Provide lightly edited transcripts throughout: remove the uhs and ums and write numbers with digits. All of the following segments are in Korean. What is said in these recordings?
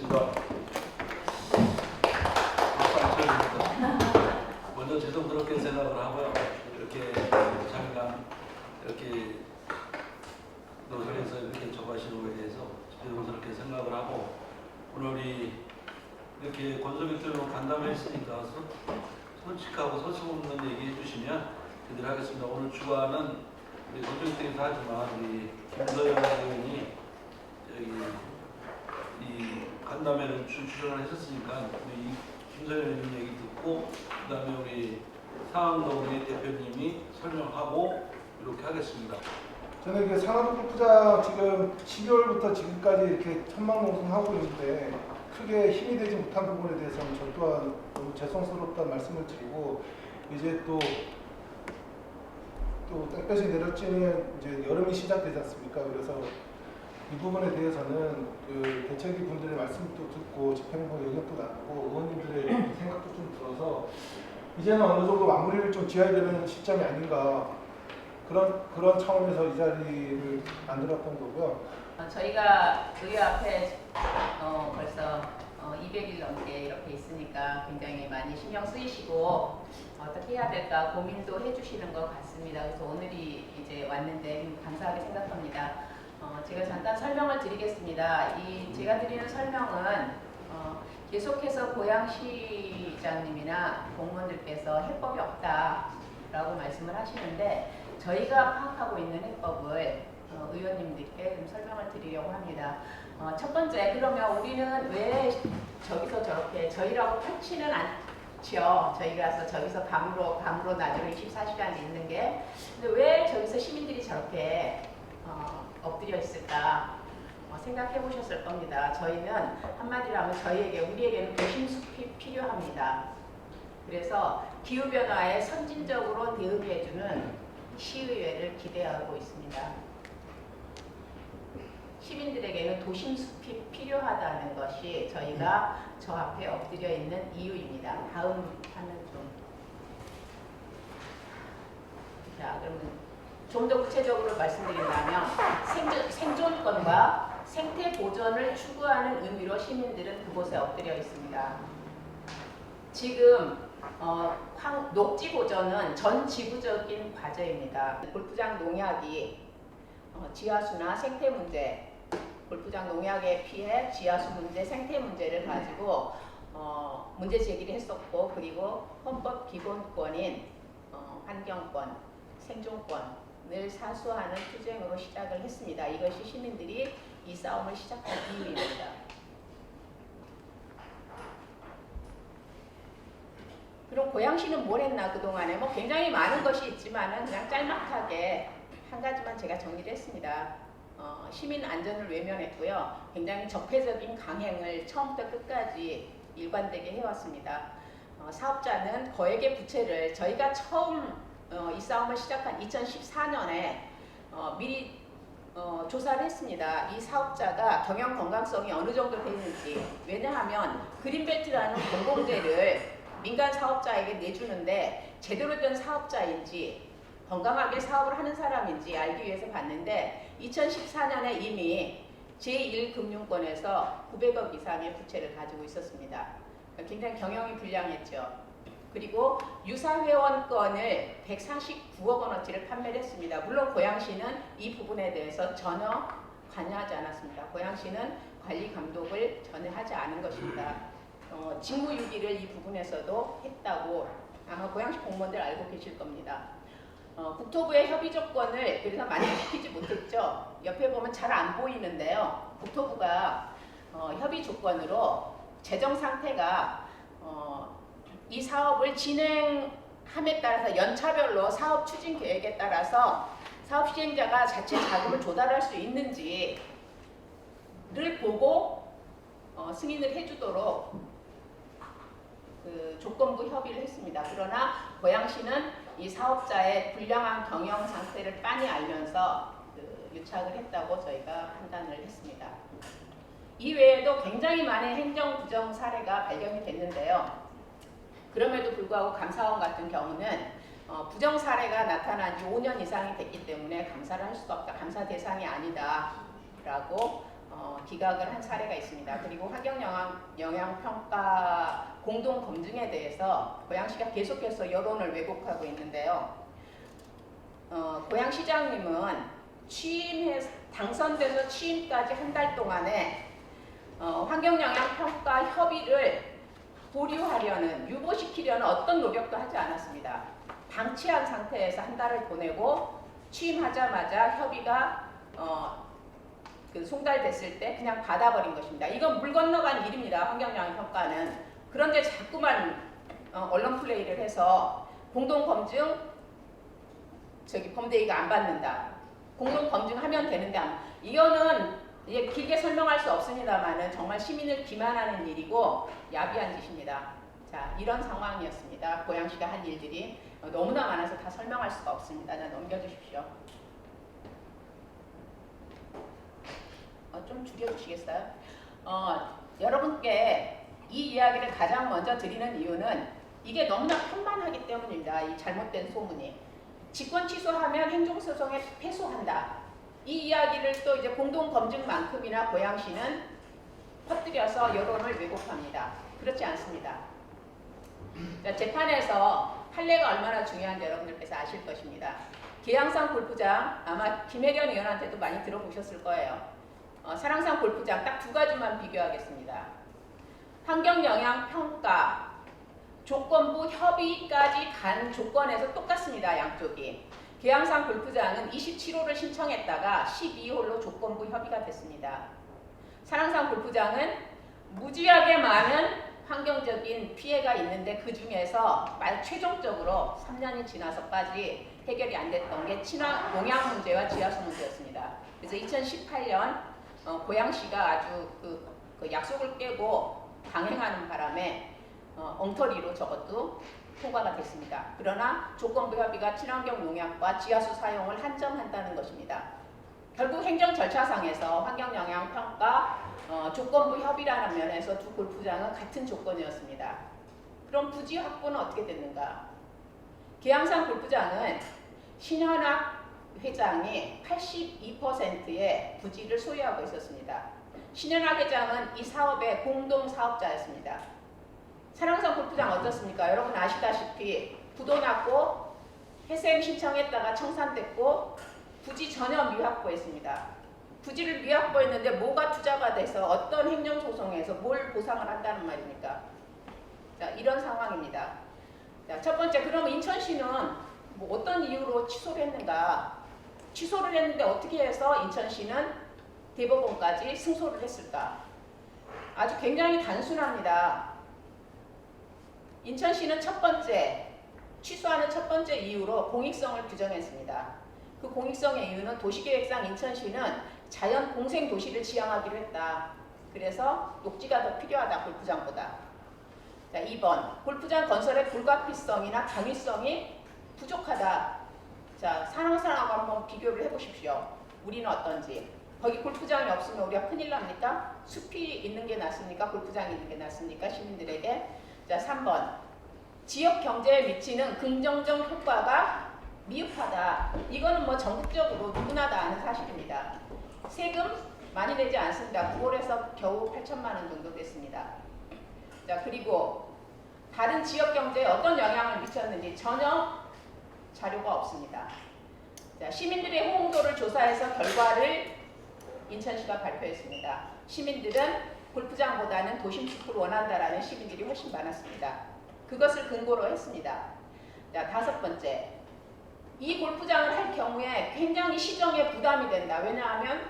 반갑습니다. 박상철입니다. 먼저 죄송스럽게 생각을 하고요. 이렇게 잠깐 이렇게 노선에서 이렇게 접하시는 것에 대해서 죄송스럽게 생각을 하고, 오늘 우리 이렇게 권소민들로 간담회했으니까 솔직하고 서슴 없는 얘기해 주시면 그대로 하겠습니다. 오늘 주관은 우리 권소민들에서 하지만 우리 김서영 의원이 이 간담회를 출연을 했었으니까 우리 김서영 의원님 얘기 듣고 그 다음에 우리 상황도 우리 대표님이 설명하고 이렇게 하겠습니다. 저는 그 상하도 골프장 지금 12월부터 지금까지 이렇게 천막농성하고 있는데 크게 힘이 되지 못한 부분에 대해서는 저 또한 너무 죄송스럽다는 말씀을 드리고, 이제 또 땡볕이 내려지는 이제 여름이 시작되지 않습니까? 그래서 이 부분에 대해서는 그 대책위 분들의 말씀도 듣고 집행부 의견도 나누고 의원님들의 생각도 좀 들어서 이제는 어느 정도 마무리를 좀 지어야 되는 시점이 아닌가, 그런 차원에서 이 자리를 만들었던 거고요. 저희가 의회 앞에 벌써 200일 넘게 이렇게 있으니까 굉장히 많이 신경 쓰이시고 어떻게 해야 될까 고민도 해주시는 것 같습니다. 그래서 오늘이 이제 왔는데 감사하게 생각합니다. 제가 잠깐 설명을 드리겠습니다. 제가 드리는 설명은 계속해서 고양시장님이나 공무원들께서 해법이 없다라고 말씀을 하시는데, 저희가 파악하고 있는 해법을 의원님들께 좀 설명을 드리려고 합니다. 첫 번째, 그러면 우리는 왜 저기서 저렇게 저희라고 편치는 않죠. 저희가 저기서 밤으로 낮으로 24시간 있는 게, 근데 왜 저기서 시민들이 저렇게 엎드려 있을까 생각해 보셨을 겁니다. 저희는 한마디로 하면 우리에게는 도심숲이 필요합니다. 그래서 기후변화에 선진적으로 대응해주는 시의회를 기대하고 있습니다. 시민들에게는 도심숲이 필요하다는 것이 저희가 저 앞에 엎드려 있는 이유입니다. 다음 화면 좀. 자, 그러면 좀 더 구체적으로 말씀드린다면 생존권과 생태 보존을 추구하는 의미로 시민들은 그곳에 엎드려 있습니다. 지금 녹지 보존은 전 지구적인 과제입니다. 골프장 농약이 지하수나 생태 문제, 골프장 농약의 피해, 지하수 문제, 생태 문제를 가지고 문제 제기를 했었고, 그리고 헌법 기본권인 환경권, 생존권을 사수하는 투쟁으로 시작을 했습니다. 이것이 시민들이 이 싸움을 시작한 이유입니다. 그럼 고양시는 뭘 했나 그동안에? 굉장히 많은 것이 있지만은 그냥 짤막하게 한 가지만 제가 정리를 했습니다. 시민 안전을 외면했고요. 굉장히 적폐적인 강행을 처음부터 끝까지 일관되게 해왔습니다. 사업자는 거액의 부채를, 저희가 처음 이 싸움을 시작한 2014년에 미리 조사를 했습니다. 이 사업자가 경영 건강성이 어느 정도 되는지. 왜냐하면 그린벨트라는 공공재를 민간 사업자에게 내주는데 제대로 된 사업자인지 건강하게 사업을 하는 사람인지 알기 위해서 봤는데, 2014년에 이미 제1금융권에서 900억 이상의 부채를 가지고 있었습니다. 굉장히 경영이 불량했죠. 그리고 유사회원권을 149억 원어치를 판매를 했습니다. 물론 고양시는 이 부분에 대해서 전혀 관여하지 않았습니다. 고양시는 관리 감독을 전혀 하지 않은 것입니다. 직무유기를 이 부분에서도 했다고 아마 고양시 공무원들 알고 계실 겁니다. 국토부의 협의 조건을 그래서 많이 지키지 못했죠. 옆에 보면 잘 안 보이는데요. 국토부가 협의 조건으로 재정 상태가 이 사업을 진행함에 따라서 연차별로 사업 추진 계획에 따라서 사업 시행자가 자체 자금을 조달할 수 있는지를 보고 승인을 해주도록 그 조건부 협의를 했습니다. 그러나 고양시는 이 사업자의 불량한 경영 상태를 빤히 알면서 유착을 했다고 저희가 판단을 했습니다. 이외에도 굉장히 많은 행정 부정 사례가 발견이 됐는데요. 그럼에도 불구하고 감사원 같은 경우는 부정 사례가 나타난 지 5년 이상이 됐기 때문에 감사를 할 수가 없다, 감사 대상이 아니다 라고 기각을 한 사례가 있습니다. 그리고 환경영향평가 공동검증에 대해서 고양시가 계속해서 여론을 왜곡하고 있는데요. 고양시장님은 당선돼서 취임까지 한 달 동안에 환경영향평가 협의를 보류하려는, 유보시키려는 어떤 노력도 하지 않았습니다. 방치한 상태에서 한 달을 보내고 취임하자마자 협의가 송달됐을 때 그냥 받아버린 것입니다. 이건 물 건너간 일입니다. 환경영향평가는. 그런데 자꾸만 언론 플레이를 해서 공동검증 범대위가 안 받는다. 공동검증하면 되는데 이거는 이제 길게 설명할 수 없습니다만은 정말 시민을 기만하는 일이고 야비한 짓입니다. 자, 이런 상황이었습니다. 고양시가 한 일들이 너무나 많아서 다 설명할 수가 없습니다. 자, 넘겨주십시오. 좀 줄여주시겠어요? 여러분께 이 이야기를 가장 먼저 드리는 이유는 이게 너무나 편만하기 때문입니다. 이 잘못된 소문이. 직권 취소하면 행정소송에 패소한다. 이 이야기를 또 이제 공동검증만큼이나 고양시는 퍼뜨려서 여론을 왜곡합니다. 그렇지 않습니다. 자, 재판에서 판례가 얼마나 중요한지 여러분들께서 아실 것입니다. 계양산 골프장, 아마 김혜련 의원한테도 많이 들어보셨을 거예요. 사랑산 골프장 딱 두 가지만 비교하겠습니다. 환경영향평가, 조건부 협의까지 간 조건에서 똑같습니다. 양쪽이. 계양산 골프장은 27호를 신청했다가 12호로 조건부 협의가 됐습니다. 사랑산 골프장은 무지하게 많은 환경적인 피해가 있는데 그 중에서 최종적으로 3년이 지나서까지 해결이 안 됐던 게 친환 농약 문제와 지하수 문제였습니다. 그래서 2018년 고양시가 아주 그 약속을 깨고 강행하는 바람에 엉터리로 저것도 통과가 됐습니다. 그러나 조건부 협의가 친환경 농약과 지하수 사용을 한정한다는 것입니다. 결국 행정 절차상에서 환경영향평가 조건부 협의라는 면에서 두 골프장은 같은 조건이었습니다. 그럼 부지 확보는 어떻게 됐는가? 계양산 골프장은 신현학 회장이 82%의 부지를 소유하고 있었습니다. 신현학 회장은 이 사업의 공동 사업자였습니다. 사랑산 골프장 어떻습니까? 여러분 아시다시피 부도 났고 해세임 신청했다가 청산됐고 부지 전혀 미확보했습니다. 부지를 미확보했는데 뭐가 투자가 돼서 어떤 행정소송에서 뭘 보상을 한다는 말입니까? 자, 이런 상황입니다. 자, 첫 번째, 그럼 인천시는 뭐 어떤 이유로 취소를 했는가? 취소를 했는데 어떻게 해서 인천시는 대법원까지 승소를 했을까? 아주 굉장히 단순합니다. 인천시는 첫 번째, 취소하는 첫 번째 이유로 공익성을 규정했습니다. 그 공익성의 이유는 도시계획상 인천시는 자연 공생 도시를 지향하기로 했다. 그래서 녹지가 더 필요하다, 골프장보다. 자, 2번, 골프장 건설의 불가피성이나 당위성이 부족하다. 자, 사랑산하고 한번 비교를 해보십시오. 우리는 어떤지. 거기 골프장이 없으면 우리가 큰일 납니까? 숲이 있는 게 낫습니까? 골프장이 있는 게 낫습니까? 시민들에게. 자, 3번. 지역 경제에 미치는 긍정적 효과가 미흡하다. 이거는 뭐 전국적으로 누구나 다 아는 사실입니다. 세금 많이 내지 않습니다. 9월에서 겨우 8천만 원 정도 됐습니다. 자, 그리고 다른 지역 경제에 어떤 영향을 미쳤는지 전혀 자료가 없습니다. 자, 시민들의 호응도를 조사해서 결과를 인천시가 발표했습니다. 시민들은 골프장보다는 도심숲을 원한다라는 시민들이 훨씬 많았습니다. 그것을 근거로 했습니다. 자, 5번째. 이 골프장을 할 경우에 굉장히 시정에 부담이 된다. 왜냐하면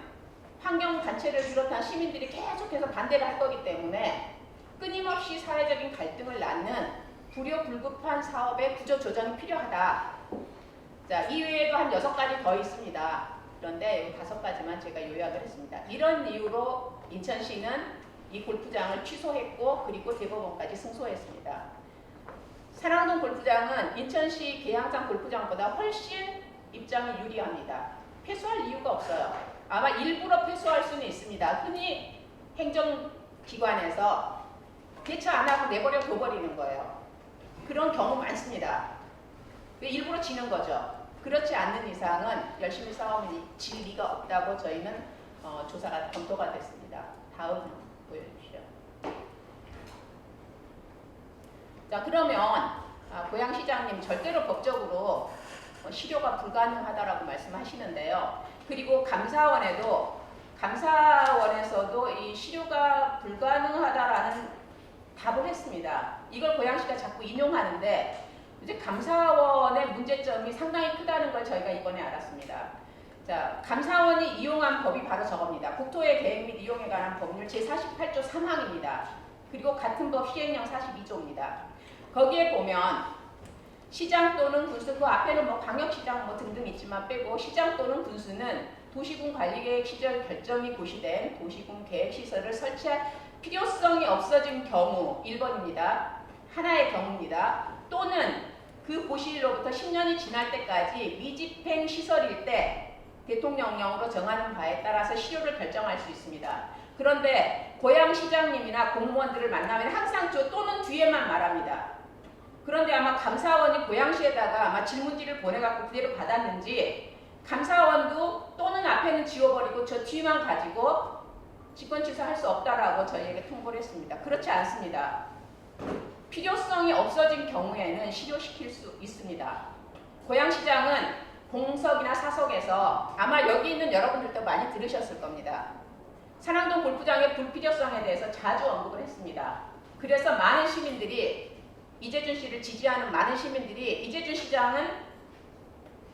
환경단체를 비롯한 시민들이 계속해서 반대를 할 거기 때문에 끊임없이 사회적인 갈등을 낳는 불효불급한 사업의 구조조정이 필요하다. 자, 이외에도 한 6가지 더 있습니다. 그런데 여기 5가지만 제가 요약을 했습니다. 이런 이유로 인천시는 이 골프장을 취소했고 그리고 대법원까지 승소했습니다. 사랑동 골프장은 인천시 계양산 골프장보다 훨씬 입장이 유리합니다. 패소할 이유가 없어요. 아마 일부러 패소할 수는 있습니다. 흔히 행정기관에서 대처 안 하고 내버려 둬버리는 거예요. 그런 경우 많습니다. 왜 일부러 지는 거죠. 그렇지 않는 이상은 열심히 싸우면 질 리가 없다고 저희는 조사가 검토가 됐습니다. 다음 보여주시죠. 자, 그러면 고양시장님 절대로 법적으로 실효가 불가능하다라고 말씀하시는데요. 그리고 감사원에서도 이 실효가 불가능하다라는 답을 했습니다. 이걸 고양시가 자꾸 인용하는데 이제 감사원의 문제점이 상당히 크다는 걸 저희가 이번에 알았습니다. 자, 감사원이 이용한 법이 바로 저겁니다. 국토의 계획 및 이용에 관한 법률 제48조 3항입니다. 그리고 같은 법 시행령 42조입니다. 거기에 보면 시장 또는 군수, 그 앞에는 뭐 광역시장 뭐 등등 있지만 빼고 시장 또는 군수는 도시군 관리계획 시절 결정이 고시된 도시군 계획시설을 설치할 필요성이 없어진 경우 1번입니다. 하나의 경우입니다. 또는 그 고시일로부터 10년이 지날 때까지 미집행 시설일 때 대통령령으로 정하는 바에 따라서 실효를 결정할 수 있습니다. 그런데 고양시장님이나 공무원들을 만나면 항상 저 또는 뒤에만 말합니다. 그런데 아마 감사원이 고양시에다가 아마 질문지를 보내갖고 그대로 받았는지 감사원도 또는 앞에는 지워버리고 저 뒤만 가지고 직권치사할 수 없다라고 저희에게 통보를 했습니다. 그렇지 않습니다. 필요성이 없어진 경우에는 실효시킬 수 있습니다. 고양시장은 공석이나 사석에서 아마 여기 있는 여러분들도 많이 들으셨을 겁니다. 산왕동 골프장의 불필요성에 대해서 자주 언급을 했습니다. 그래서 많은 시민들이 이재준 씨를 지지하는 많은 시민들이 이재준 시장은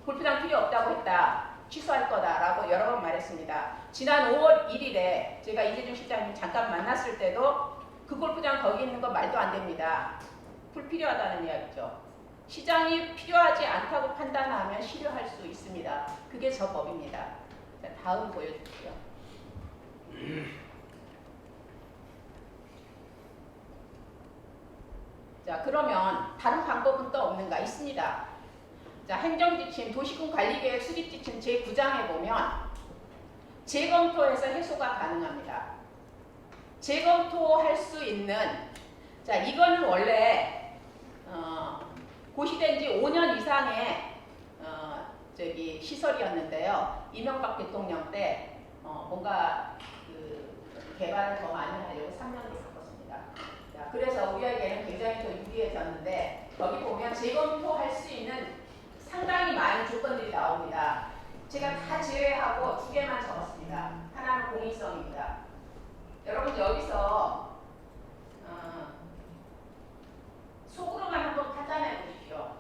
골프장 필요 없다고 했다. 취소할 거다라고 여러 번 말했습니다. 지난 5월 1일에 제가 이재준 시장님 잠깐 만났을 때도 그 골프장 거기 있는 거 말도 안 됩니다. 불필요하다는 이야기죠. 시장이 필요하지 않다고 판단하면 실효할 수 있습니다. 그게 저 법입니다. 자, 다음 보여주시죠. 자, 그러면 다른 방법은 또 없는가? 있습니다. 자, 행정지침, 도시군 관리계획 수립지침 제9장에 보면 재검토해서 해소가 가능합니다. 재검토할 수 있는, 자, 이거는 원래 고시된 지 5년 이상의 시설이었는데요. 이명박 대통령 때 뭔가 그 개발을 더 많이 하려고 3년을 바꿨습니다. 자, 그래서 우리에게는 굉장히 더 유리해졌는데 거기 보면 재검토할 수 있는 상당히 많은 조건들이 나옵니다. 제가 다 제외하고 2개만 적었습니다. 하나는 공익성입니다. 여러분 여기서 속으로만 한번 판단해 보십시오.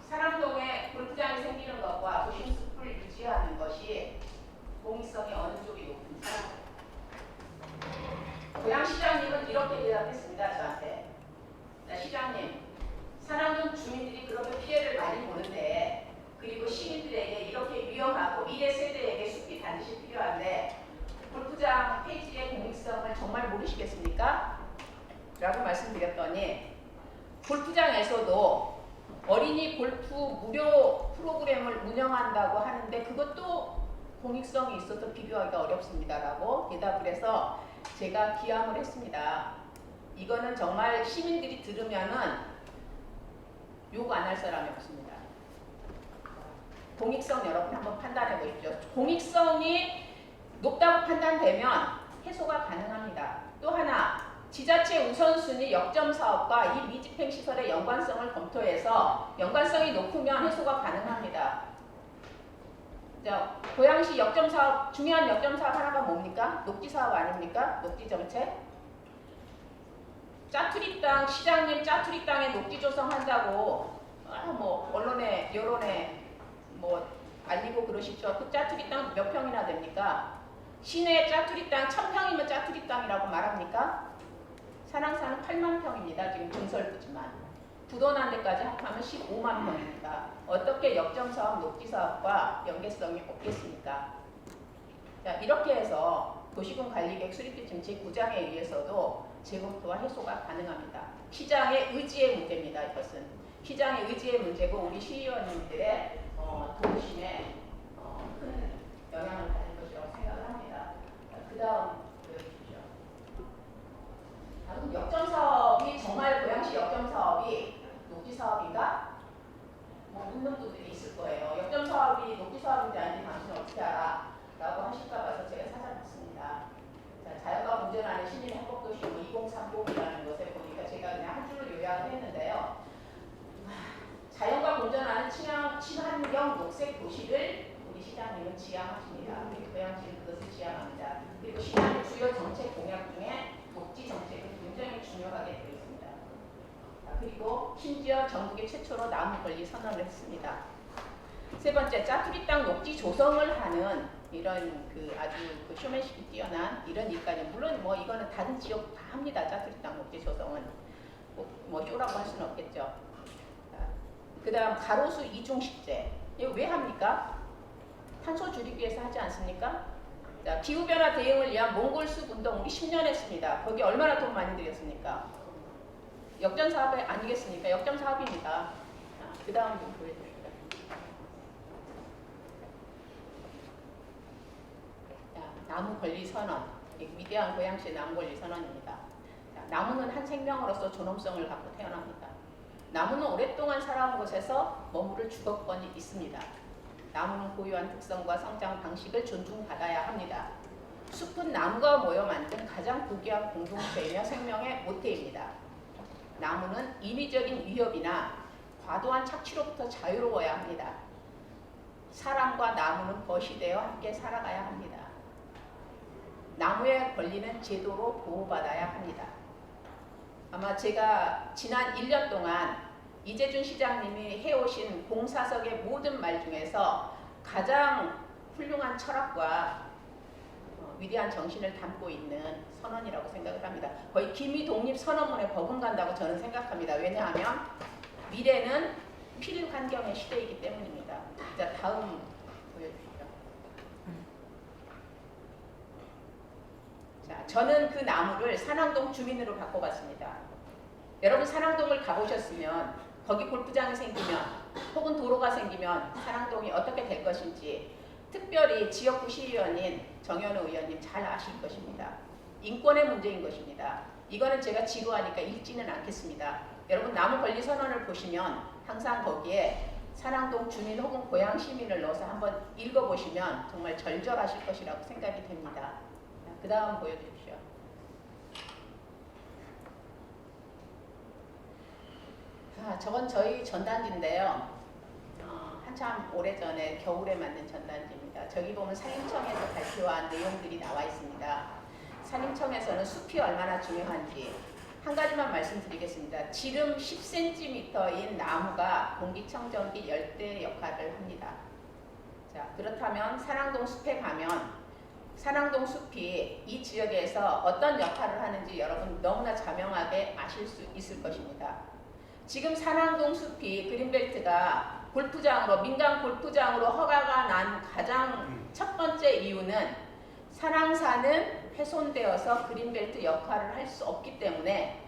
산왕동에 골프장이 생기는 것과 도심숲을 유지하는 것이 공익성이 어느 쪽이 높은지. 고양시장님은 이렇게 대답했습니다. 저한테. 자, 시장님, 산왕동 주민들이 그렇게 피해를 많이 보는데 그리고 시민들에게 이렇게 위험하고 미래 세대에게 숲이 반드시 필요한데 골프장 폐지의 공익성을 정말 모르시겠습니까? 라고 말씀드렸더니 골프장에서도 어린이 골프 무료 프로그램을 운영한다고 하는데 그것도 공익성이 있어서 비교하기가 어렵습니다. 라고 대답을 해서 제가 기함을 했습니다. 이거는 정말 시민들이 들으면은 욕 안 할 사람이 없습니다. 공익성 여러분 한번 판단해 보십시오. 공익성이 높다고 판단되면 해소가 가능합니다. 또 하나, 지자체 우선순위 역점 사업과 이 미집행 시설의 연관성을 검토해서 연관성이 높으면 해소가 가능합니다. 자, 고양시 역점 사업, 중요한 역점 사업 하나가 뭡니까? 녹지 사업 아닙니까? 녹지 정책. 짜투리 땅, 시장님 짜투리 땅에 녹지 조성한다고 뭐 언론에 여론에 뭐 알리고 그러시죠. 그 짜투리 땅 몇 평이나 됩니까? 시내 짜투리 땅 1000평이면 짜투리 땅이라고 말합니까? 산왕사는 8만 평입니다. 지금 증설부지만. 부도난 데까지 합하면 15만 평입니다. 어떻게 역점사업, 녹지사업과 연계성이 없겠습니까? 자, 이렇게 해서 도시군 관리계획 수립지침 제9장에 의해서도 재검토와 해소가 가능합니다. 시장의 의지의 문제입니다. 이것은 시장의 의지의 문제고 우리 시의원님들의 도심에 큰 영향을 받을 것이라고 생각을 합니다. 그 다음 보여주시죠. 다음 역점사업이 정말 고양시 역점사업이 녹지사업인가? 뭐 묻는 분들이 있을 거예요. 역점사업이 녹지사업인지 아닌지 당신은 어떻게 알아? 라고 하실까봐 녹색 도시를 우리 시장님은 지향하십니다. 우리 고양시는 그것을 지향합니다. 그리고 시장의 주요 정책 공약 중에 녹지 정책은 굉장히 중요하게 되어 있습니다. 그리고 심지어 전국에 최초로 나무 권리 선언을 했습니다. 세 번째, 짜투리 땅 녹지 조성을 하는 이런 아주 쇼맨십이 뛰어난 이런 일까지, 물론 뭐 이거는 다른 지역 다 합니다. 짜투리 땅 녹지 조성은 뭐 쇼라고 할 수는 없겠죠. 그 다음 가로수 이중식재, 이거 왜 합니까? 탄소 줄이기 위해서 하지 않습니까? 자, 기후변화 대응을 위한 몽골숲 운동 우리 10년 했습니다. 거기 얼마나 돈 많이 들였습니까? 역전사업 아니겠습니까? 역전사업입니다. 그 다음 좀 보여주십시오. 나무 권리 선언, 위대한 고양시의 나무 권리 선언입니다. 자, 나무는 한 생명으로서 존엄성을 갖고 태어납니다. 나무는 오랫동안 살아온 곳에서 머무를 주거권이 있습니다. 나무는 고유한 특성과 성장 방식을 존중받아야 합니다. 숲은 나무가 모여 만든 가장 고귀한 공동체이며 생명의 모태입니다. 나무는 인위적인 위협이나 과도한 착취로부터 자유로워야 합니다. 사람과 나무는 벗이 되어 함께 살아가야 합니다. 나무의 권리는 제도로 보호받아야 합니다. 아마 제가 지난 1년 동안 이재준 시장님이 해오신 공사석의 모든 말 중에서 가장 훌륭한 철학과 위대한 정신을 담고 있는 선언이라고 생각을 합니다. 거의 기미 독립 선언문에 버금간다고 저는 생각합니다. 왜냐하면 미래는 필요 환경의 시대이기 때문입니다. 자, 다음 보여주시죠. 자, 저는 그 나무를 산왕동 주민으로 바꿔봤습니다. 여러분 산왕동을 가보셨으면 거기 골프장이 생기면 혹은 도로가 생기면 산왕동이 어떻게 될 것인지 특별히 지역구 시의원인 정현우 의원님 잘 아실 것입니다. 인권의 문제인 것입니다. 이거는 제가 지루하니까 읽지는 않겠습니다. 여러분 나무 권리 선언을 보시면 항상 거기에 산왕동 주민 혹은 고양 시민을 넣어서 한번 읽어보시면 정말 절절하실 것이라고 생각이 됩니다. 그 다음 보여주십시오. 저건 저희 전단지인데요. 한참 오래전에 겨울에 만든 전단지입니다. 저기 보면 산림청에서 발표한 내용들이 나와 있습니다. 산림청에서는 숲이 얼마나 중요한지 한 가지만 말씀드리겠습니다. 지름 10cm인 나무가 공기청정기 열대 역할을 합니다. 자, 그렇다면 산왕동 숲에 가면 산왕동 숲이 이 지역에서 어떤 역할을 하는지 여러분 너무나 자명하게 아실 수 있을 것입니다. 지금 산왕동 숲이 그린벨트가 골프장으로 민간 골프장으로 허가가 난 가장 첫 번째 이유는 산왕산은 훼손되어서 그린벨트 역할을 할 수 없기 때문에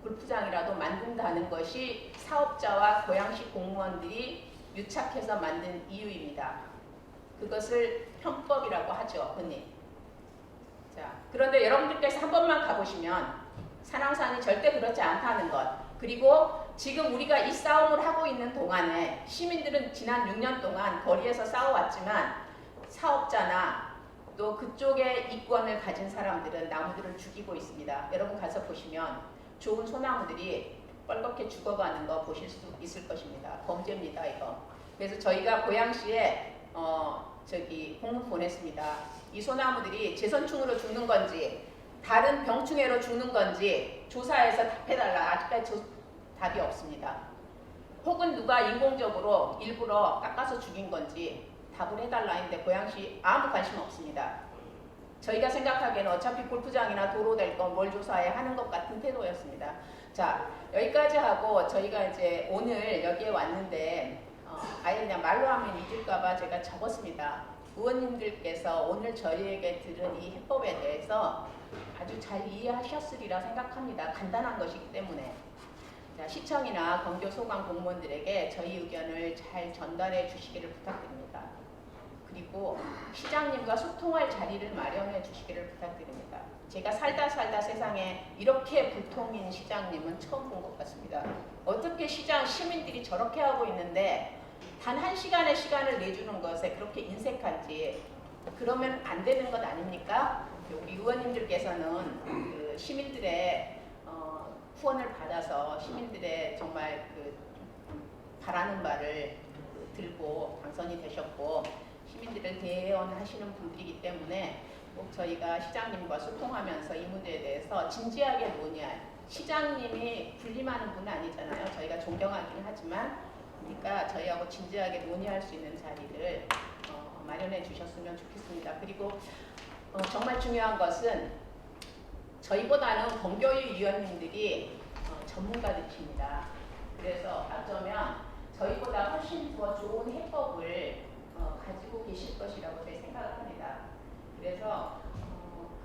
골프장이라도 만든다는 것이 사업자와 고양시 공무원들이 유착해서 만든 이유입니다. 그것을 편법이라고 하죠, 흔히. 자, 그런데 여러분들께서 한 번만 가보시면 산왕산이 절대 그렇지 않다는 것, 그리고 지금 우리가 이 싸움을 하고 있는 동안에 시민들은 지난 6년 동안 거리에서 싸워왔지만 사업자나 또 그쪽에 이권을 가진 사람들은 나무들을 죽이고 있습니다. 여러분 가서 보시면 좋은 소나무들이 뻘겋게 죽어가는 거 보실 수 있을 것입니다. 범죄입니다, 이거. 그래서 저희가 고양시에 공문 보냈습니다. 이 소나무들이 재선충으로 죽는 건지 다른 병충해로 죽는 건지 조사해서 답해달라. 아직까지 답이 없습니다. 혹은 누가 인공적으로 일부러 깎아서 죽인 건지 답을 해달라 했는데 고양시 아무 관심 없습니다. 저희가 생각하기에는 어차피 골프장이나 도로 될 건 뭘 조사해 하는 것 같은 태도였습니다. 자, 여기까지 하고 저희가 이제 오늘 여기에 왔는데 아예 그냥 말로 하면 잊을까봐 제가 적었습니다. 의원님들께서 오늘 저희에게 들은 이 해법에 대해서 아주 잘 이해하셨으리라 생각합니다. 간단한 것이기 때문에. 자, 시청이나 검교 소관 공무원들에게 저희 의견을 잘 전달해 주시기를 부탁드립니다. 그리고 시장님과 소통할 자리를 마련해 주시기를 부탁드립니다. 제가 살다 세상에 이렇게 불통인 시장님은 처음 본 것 같습니다. 어떻게 시민들이 저렇게 하고 있는데 단 1시간의 시간을 내주는 것에 그렇게 인색한지, 그러면 안 되는 것 아닙니까? 우리 의원님들께서는 그 시민들의 후원을 받아서 시민들의 정말 바라는 바를 들고 당선이 되셨고 시민들을 대언하시는 분들이기 때문에 꼭 저희가 시장님과 소통하면서 이 문제에 대해서 진지하게 논의할, 시장님이 군림하는 분은 아니잖아요. 저희가 존경하긴 하지만 그러니까 저희하고 진지하게 논의할 수 있는 자리를 마련해 주셨으면 좋겠습니다. 그리고 정말 중요한 것은 저희보다는 공교육위원님들이 전문가들이십니다. 그래서 어쩌면 저희보다 훨씬 더 좋은 해법을 가지고 계실 것이라고 저희 생각합니다. 그래서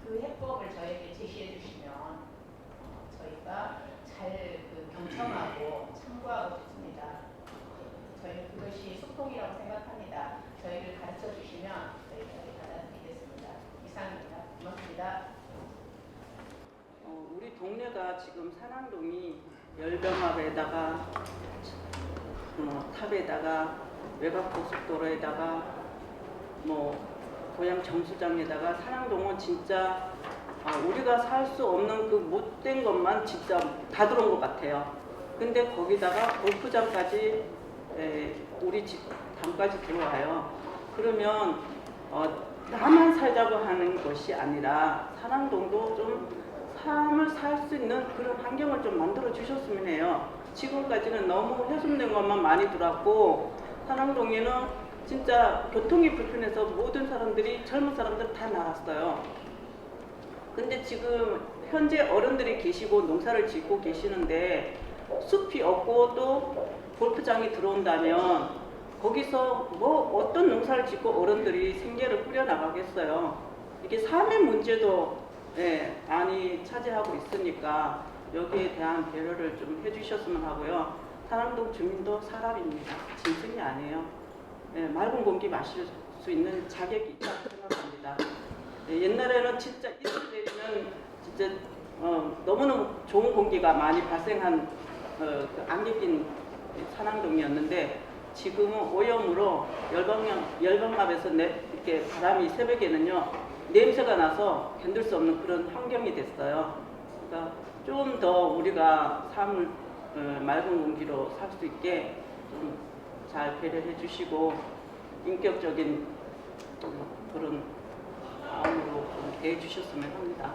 그 해법을 저에게 제시해 주시면 저희가 잘 경청하고 참고하고 싶습니다. 저희는 그것이 소통이라고 생각합니다. 저희를 가르쳐 주시면 저희가 받아들이겠습니다. 이상입니다. 고맙습니다. 우리 동네가 지금 산안동이 열병합에다가 탑에다가 외곽고속도로에다가 고향 정수장에다가 산안동은 진짜 우리가 살 수 없는 그 못된 것만 진짜 다 들어온 것 같아요. 근데 거기다가 골프장까지 우리 집 담까지 들어와요. 그러면 나만 살자고 하는 것이 아니라 산안동도 좀 삶을 살 수 있는 그런 환경을 좀 만들어 주셨으면 해요. 지금까지는 너무 훼손된 것만 많이 들어왔고 산안동에는 진짜 교통이 불편해서 모든 사람들이 젊은 사람들 다 나갔어요. 근데 지금 현재 어른들이 계시고 농사를 짓고 계시는데 숲이 없고 또 골프장이 들어온다면 거기서 어떤 농사를 짓고 어른들이 생계를 꾸려나가겠어요. 이게 삶의 문제도 많이 차지하고 있으니까 여기에 대한 배려를 좀 해주셨으면 하고요. 산안동 주민도 사람입니다. 짐승이 아니에요. 맑은 공기 마실 수 있는 자격이 있다고 생각합니다. 옛날에는 진짜 이슬 내리면 진짜 너무너무 좋은 공기가 많이 발생한 그 안개 낀 산안동이었는데 지금은 오염으로 열방압에서 이렇게 바람이 새벽에는요 냄새가 나서 견딜 수 없는 그런 환경이 됐어요. 그러니까 좀 더 우리가 삶을 맑은 공기로 살 수 있게 좀 잘 배려해 주시고 인격적인 그런 마음으로 대해 주셨으면 합니다.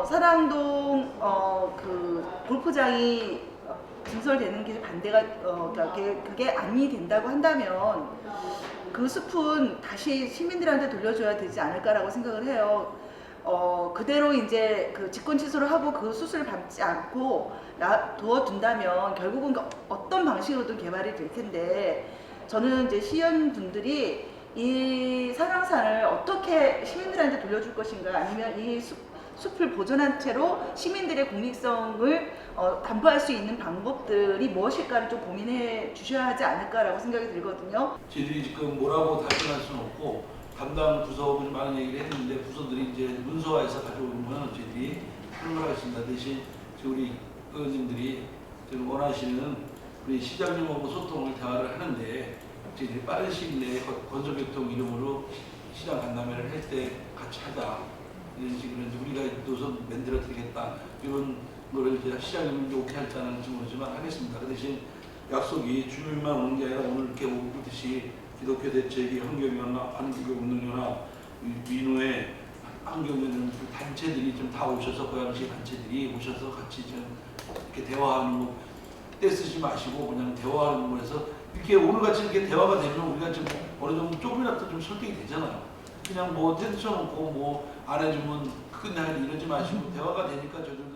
산안동 그 골프장이 증설되는 게 반대가 그러니까 그게 아니 된다고 한다면 그 숲은 다시 시민들한테 돌려줘야 되지 않을까라고 생각을 해요. 그대로 이제 그 직권 취소를 하고 그 수술을 밟지 않고 두어둔다면 결국은 어떤 방식으로든 개발이 될 텐데 저는 이제 시의원분들이 이 산왕산을 어떻게 시민들한테 돌려줄 것인가 아니면 이 숲을 보존한 채로 시민들의 공익성을 담보할 수 있는 방법들이 무엇일까를 좀 고민해 주셔야 하지 않을까라고 생각이 들거든요. 저희들이 지금 뭐라고 답변할 수는 없고 담당 부서하고 많은 얘기를 했는데 부서들이 이제 문서화해서 가져오면 저희들이 설명하겠습니다. 대신 우리 의원님들이 지금 원하시는 우리 시장님하고 소통을 대화를 하는데 저희들이 빠른 시일 내에 건설교통 이름으로 시장 간담회를 할 때 같이 하자 이런 식으로 이제 우리가 노선 만들어 드리겠다 이런 거를 이제 시장님이 오케이 할지는 모르지만 하겠습니다. 그 대신 약속이 주민만 오는 게 아니라 오늘 이렇게 오듯이 기독교 대책위, 환경연합, 환경운동연합, 민우회, 환경연합 단체들이 좀 다 오셔서 고양시 단체들이 오셔서 같이 좀 이렇게 대화하는 거 떼쓰지 마시고 그냥 대화하는 거에서 이렇게 오늘같이 이렇게 대화가 되면 우리가 좀 어느 정도 조금이라도 좀 설득이 되잖아요. 그냥 텐션 없고 안 해주면 그냥 이러지 마시고 대화가 되니까 저 정도